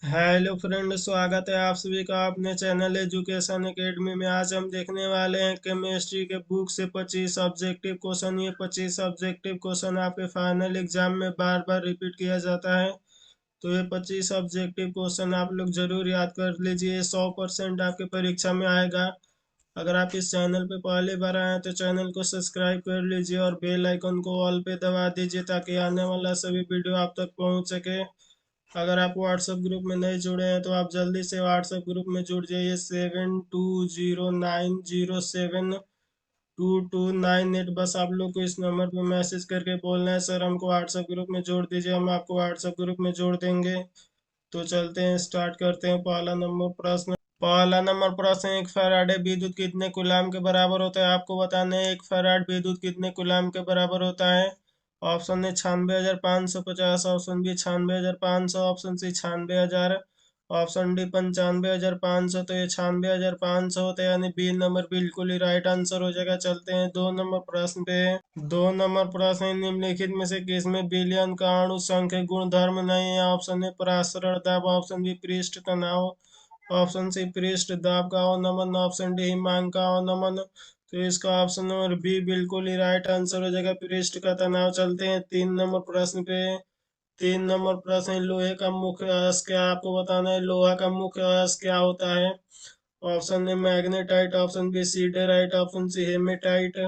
Hello friend, स्वागत है आप सभी का अपने चैनल एजुकेशन एकेडमी में। आज हम देखने वाले हैं केमिस्ट्री के बुक से 25 ऑब्जेक्टिव क्वेश्चन। ये 25 ऑब्जेक्टिव क्वेश्चन आपके फाइनल एग्जाम में बार बार रिपीट किया जाता है। तो ये 25 ऑब्जेक्टिव क्वेश्चन आप लोग जरूर याद कर लीजिए, 100% आपके परीक्षा में आएगा। अगर आप इस चैनल पे पहली बार आए हैं तो चैनल को सब्सक्राइब कर लीजिए और बेल आइकन को ऑल पे दबा दीजिए ताकि आने वाला सभी वीडियो आप तक पहुंच सके। अगर आप व्हाट्सएप ग्रुप में नहीं जुड़े हैं तो आप जल्दी से व्हाट्सएप ग्रुप में जुड़ जाइए। 7209072298। बस आप लोग को इस नंबर पर मैसेज करके बोलना है सर हमको व्हाट्सएप ग्रुप में जोड़ दीजिए, हम आपको व्हाट्सएप ग्रुप में जोड़ देंगे। तो चलते हैं, स्टार्ट करते हैं। पहला नंबर प्रश्न, एक फैराडे विद्युत कितने कूलाम के बराबर होता है? आपको बताना है एक फैराड विद्युत कितने कूलाम के बराबर होता है। Option A 96,550, option B 96,500, option C 96,000, option D 95,500। तो ये 96,500 होता है, यानी बी नंबर बिल्कुल ही राइट आंसर हो जाएगा। चलते हैं 2 नंबर प्रश्न पे। 2 नंबर प्रश्न है, निम्नलिखित में से किसमें विलयन का अणु संख्या गुणधर्म नहीं है? ऑप्शन ए परासरण दाब, ऑप्शन बी पृष्ठ तनाव, ऑप्शन सी पृष्ठ दाब का अवनमन, ऑप्शन डी हिमांक का अवनमन। तो इसका ऑप्शन नंबर बी बिल्कुल ही राइट आंसर हो जाएगा, पृष्ठ का तनाव। चलते हैं 3 नंबर प्रश्न पे। 3 नंबर प्रश्न है, लोहे का मुख्य अयस्क क्या? आपको बताना है लोहा का मुख्य अयस्क क्या होता है। Option A magnetite, option B siderite, option C hematite,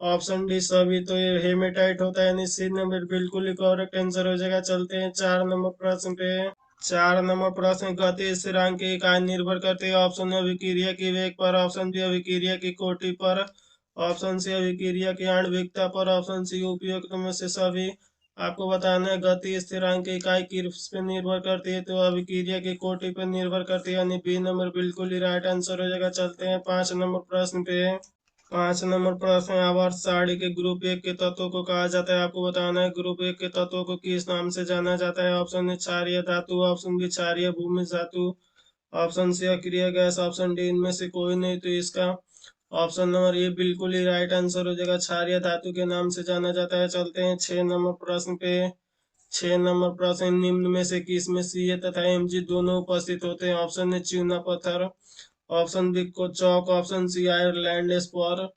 option D सभी। तो ये हेमेटाइट होता है, यानी सी नंबर बिल्कुल ही करेक्ट आंसर हो जाएगा। चलते हैं 4 नंबर प्रश्न पे। 4 नंबर प्रश्न, गति स्थिरांक की इकाई निर्भर करती है। ऑप्शन ए अभिक्रिया की वेग पर, ऑप्शन बी अभिक्रिया की कोटि पर, ऑप्शन सी अभिक्रिया की आणविकता पर, ऑप्शन सी उपयुक्त में से सभी। आपको बताना है गति स्थिरांक की इकाई किस पे निर्भर करती है। तो अभिक्रिया की कोटि पे निर्भर करती है, यानी बी नंबर बिल्कुल ही राइट आंसर हो जाएगा। चलते हैं 5 नंबर प्रश्न पे। 5 नंबर प्रश्न है, आवर्त सारणी के ग्रुप एक के तत्वों को कहा जाता है। आपको बताना है ग्रुप एक के तत्वों को किस नाम से जाना जाता है। ऑप्शन ए क्षारीय धातु, ऑप्शन बी क्षारीय भूमिज धातु, ऑप्शन सी अक्रिय गैस, ऑप्शन डी इनमें से कोई नहीं। तो इसका ऑप्शन नंबर ये बिल्कुल ही राइट आंसर हो जाएगा, क्षारीय धातु के नाम से जाना जाता है। चलते हैं 6 नंबर प्रश्न पे। 6 नंबर प्रश्न, निम्न में से किस में सी तथा Mg दोनों उपस्थित होते हैं। ऑप्शन ए चूना पत्थर, ऑप्शन बी को चौक, option C Iceland spar,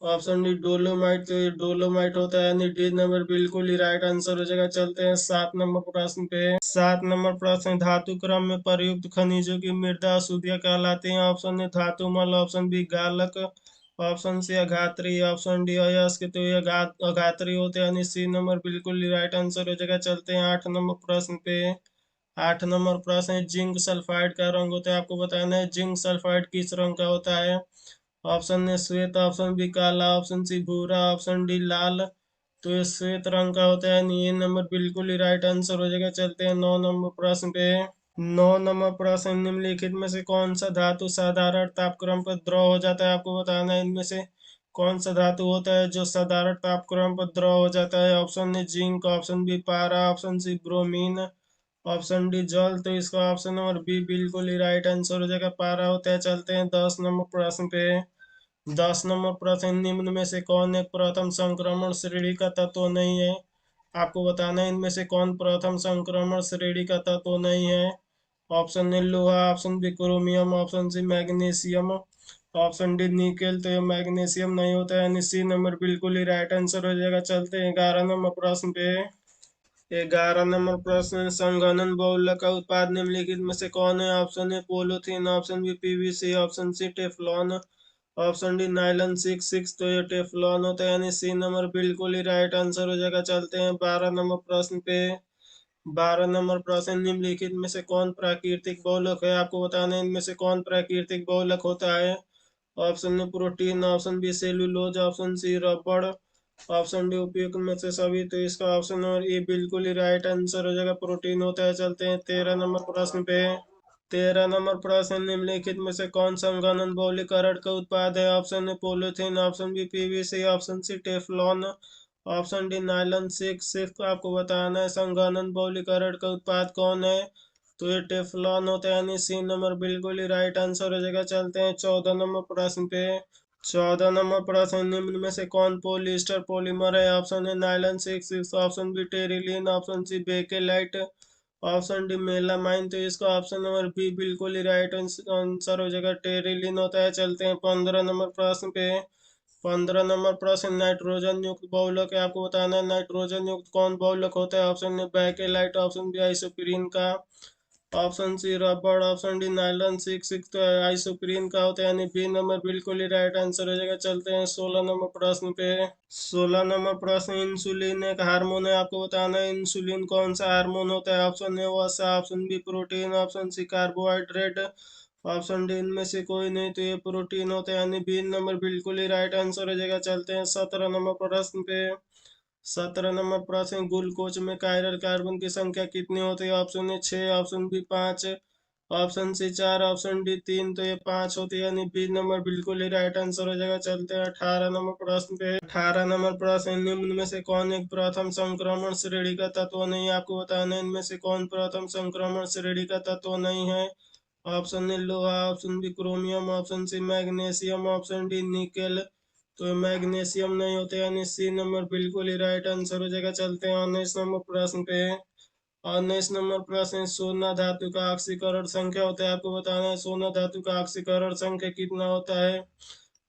option D dolomite. तो ये डोलोमाइट होता है, यानी डी नंबर बिल्कुल ही राइट आंसर हो जाएगा। चलते हैं 7 नंबर प्रश्न पे। 7 नंबर प्रश्न, धातु क्रम में प्रयुक्त खनिजों की मृदा अशुद्धियां कहलाती हैं। ऑप्शन ए धातुमल, ऑप्शन बी गालक, ऑप्शन सी अघात्री, ऑप्शन डी अयस्क। तो ये अघात्री होते हैं, यानी सी नंबर बिल्कुल ही राइट आंसर हो जाएगा। चलते हैं 8 नंबर प्रश्न पे। 8 नंबर प्रश्न है, जिंक सल्फाइड का रंग होता है। आपको बताना है जिंक सल्फाइड किस रंग का होता है। ऑप्शन ए श्वेत, ऑप्शन बी काला, ऑप्शन सी भूरा, ऑप्शन डी लाल। तो ये श्वेत रंग का होता है, यानी ये नंबर बिल्कुल ही राइट आंसर हो जाएगा। चलते हैं 9 नंबर प्रश्न पे। 9 नंबर प्रश्न, निम्नलिखित में से कौन सा धातु साधारण तापक्रम पर द्रव हो जाता है। आपको बताना है इनमें से कौन सा धातु होता है जो साधारण तापक्रम पर द्रव हो जाता है। Option A zinc, option B पारा, option C bromine, option D जल। तो इसका ऑप्शन नंबर बी बिल्कुल ही राइट आंसर हो जाएगा, पारा होता है। चलते हैं 10 नंबर प्रश्न पे। 10 नंबर प्रश्न, निम्न में से कौन एक प्रथम संक्रमण श्रेणी का तत्व नहीं है। आपको बताना है इनमें से कौन प्रथम संक्रमण श्रेणी का तत्व नहीं है। ऑप्शन ए लोहा, option B chromium, option C magnesium, option D nickel. तो ये मैग्नीशियम नहीं होता है, यानी सी नंबर बिल्कुल ही राइट आंसर हो जाएगा। चलते हैं 11 नंबर प्रश्न पे। 11 नंबर प्रश्न, संघनन बहुलक का उत्पाद निम्नलिखित में से कौन है। Option A polythene, option B PVC, option C Teflon, option D nylon 6 तो ये टेफ्लॉन होता है, यानी सी नंबर बिल्कुल ही राइट आंसर हो जाएगा। चलते हैं 12 नंबर प्रश्न पे। 12 नंबर प्रश्न, निम्नलिखित में से कौन प्राकृतिक बहुलक है। आपको बताना है इनमें से कौन प्राकृतिक बहुलक होता है। Option A protein, option B cellulose, option C रबड़, ऑप्शन डी उपयुक्त में से सभी। तो इसका ऑप्शन नंबर ए बिल्कुल ही राइट आंसर हो जाएगा, प्रोटीन होता है। चलते हैं 13 नंबर प्रश्न पे। 13 नंबर प्रश्न, निम्नलिखित में से कौन संघनन बहुलीकरण का उत्पाद है। Option A polythene, option B PVC, option C Teflon, option D nylon 6 आपको बताना है संघनन बहुलीकरण का उत्पाद कौन है। तो ये टेफ्लॉन होता है, यानी सी नंबर बिल्कुल ही राइट आंसर हो जाएगा। चलते हैं 14 नंबर प्रश्न पे। 14 नंबर प्रश्न, निम्न में से कौन पॉलिएस्टर पॉलीमर है। Option A nylon 6, option B terylene, option C bakelite, option D melamine, तो इसका ऑप्शन नंबर बी बिल्कुल ही राइट आंसर हो जाएगा, टेरिलिन होता है। चलते हैं 15 नंबर प्रश्न पे। 15 नंबर प्रश्न, नाइट्रोजन युक्त बहुलक है, आपको बताना है नाइट्रोजन युक्त कौन बहुलक होता है। Option A bakelite, option B isoprene का, ऑप्शन सी रबड़, option D nylon. Six six तो आइसोप्रीन का होता है, यानी बी नंबर बिल्कुल ही राइट आंसर हो जाएगा। चलते हैं 16 नंबर प्रश्न पे। 16 नंबर प्रश्न, इंसुलिन एक हार्मोन है, आपको बताना है इंसुलिन कौन सा हार्मोन होता है। ऑप्शन ए वसा, option B protein, option C carbohydrate, option D इनमें से कोई नहीं, तो ये प्रोटीन होता है, यानी बी नंबर बिल्कुल ही राइट आंसर हो जाएगा। चलते हैं 17 नंबर प्रश्न पे। 17 नंबर प्रश्न, ग्लूकोज में कायरल कार्बन की संख्या कितनी होती है। Option A 6, option B 5, option C 4, option D 3, तो ये 5 होती है, यानी बी नंबर बिल्कुल ही राइट आंसर हो जाएगा। चलते हैं 18 नंबर प्रश्न पे। 18 नंबर प्रश्न, निम्न में से कौन एक प्रथम संक्रमण श्रेणी का तत्व नहीं है, आपको बताना है इनमें से कौन प्रथम संक्रमण श्रेणी का तत्व नहीं है। ऑप्शन ए लोहा, option B chromium, option C magnesium, option D nickel, तो मैग्नीशियम नहीं होते, यानी सी नंबर बिल्कुल ही राइट आंसर हो जाएगा। चलते हैं 19 नंबर प्रश्न पे। 19 नंबर प्रश्न, सोना धातु का ऑक्सीकरण संख्या होता है, आपको बताना है सोना धातु का ऑक्सीकरण संख्या कितना होता है।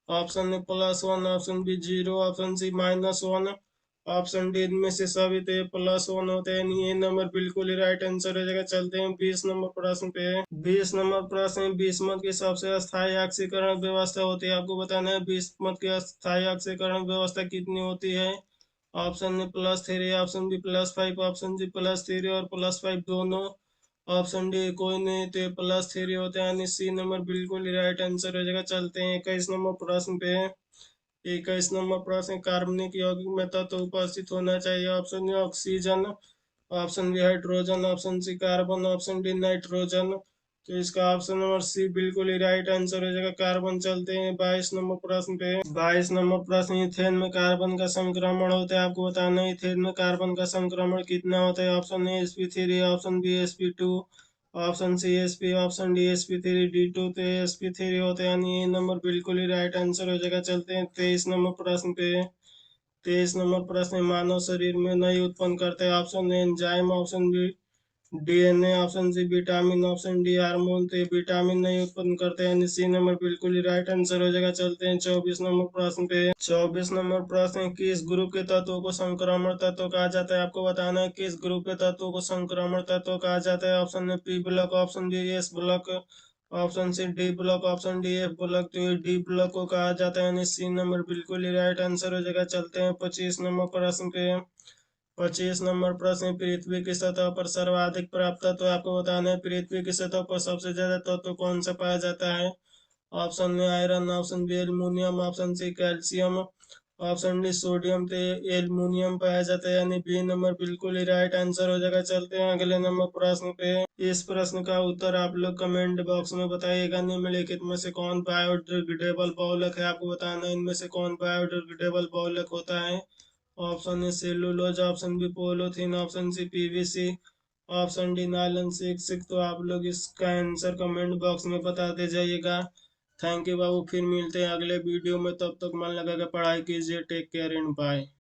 Option A +1, option B 0, option C -1, option D इनमें से सभी, तो ये +1 होते हैं, यानी ये नंबर बिल्कुल ही राइट आंसर हो जाएगा। चलते हैं 20 नंबर प्रश्न पे। 20 नंबर प्रश्न, बिस्मथ की सबसे अस्थायी ऑक्सीकरण व्यवस्था होती है, आपको बताना है बिस्मथ की अस्थायी ऑक्सीकरण व्यवस्था कितनी होती है। Option A +3, option B +5, option C +3 और +5 दोनों, ऑप्शन डी कोई नहीं, तो ये +3 होते हैं, यानी सी नंबर बिल्कुल ही राइट आंसर हो जाएगा। चलते हैं 21 नंबर प्रश्न पे। 21 नंबर प्रश्न, कार्बनिक यौगिक में तत्व उपस्थित होना चाहिए। Option A oxygen, option B hydrogen, option C carbon, option D nitrogen, तो इसका ऑप्शन नंबर सी बिल्कुल ही राइट आंसर हो जाएगा, कार्बन। चलते हैं 22 नंबर प्रश्न पे। 22 नंबर प्रश्न, इथेन में कार्बन का संक्रमण होता है, आपको बताना है इथेन में कार्बन का संक्रमण कितना होता है। Option A sp3, option B sp2, option C sp, option D sp3d2, तो sp3 होते हैं, यानी ये नंबर बिल्कुल ही राइट आंसर हो जाएगा। चलते हैं 23 नंबर प्रश्न पे। 23 नंबर प्रश्न, मानव शरीर में नहीं उत्पन्न करते। Option A enzyme, option B DNA, option C vitamin, option D hormone, तो ये विटामिन नहीं उत्पन्न करते, यानी सी नंबर बिल्कुल ही राइट आंसर हो जाएगा। चलते हैं 24 नंबर प्रश्न पे। 24 नंबर प्रश्न, किस ग्रुप के तत्वों को संक्रमण तत्व कहा जाता है, आपको बताना है किस ग्रुप के तत्वों को संक्रमण तत्व कहा जाता है। Option A P block, option B S block, option C D block, option D F block, तो ये डी ब्लॉक को कहा जाता है, यानी सी नंबर बिल्कुल ही राइट आंसर हो जाएगा। चलते हैं 25 नंबर प्रश्न पे। 25 नंबर प्रश्न, पृथ्वी की सतह पर सर्वाधिक प्राप्त तत्व, आपको बताना है पृथ्वी की सतह पर सबसे ज्यादा तत्व कौन सा पाया जाता है। Option A iron, option B aluminium, option C calcium, option D sodium, तो एल्यूमिनियम पाया जाता है, यानी बी नंबर बिल्कुल ही राइट आंसर हो जाएगा। चलते हैं अगले नंबर प्रश्न पे। इस प्रश्न का उत्तर आप लोग कमेंट बॉक्स में बताइएगा। निम्नलिखित में से कौन बायोडिग्रेडेबल बहुलक है, आपको बताना है इनमें से कौन बायोडिग्रेडेबल बहुलक होता है। Option A cellulose, option B polythene, option C PVC, option D nylon. Six six, तो आप लोग इसका आंसर कमेंट बॉक्स में बताते जाइएगा। थैंक यू बाबू, फिर मिलते हैं अगले वीडियो में, तब तक मन लगा के पढ़ाई कीजिए। Take care and bye.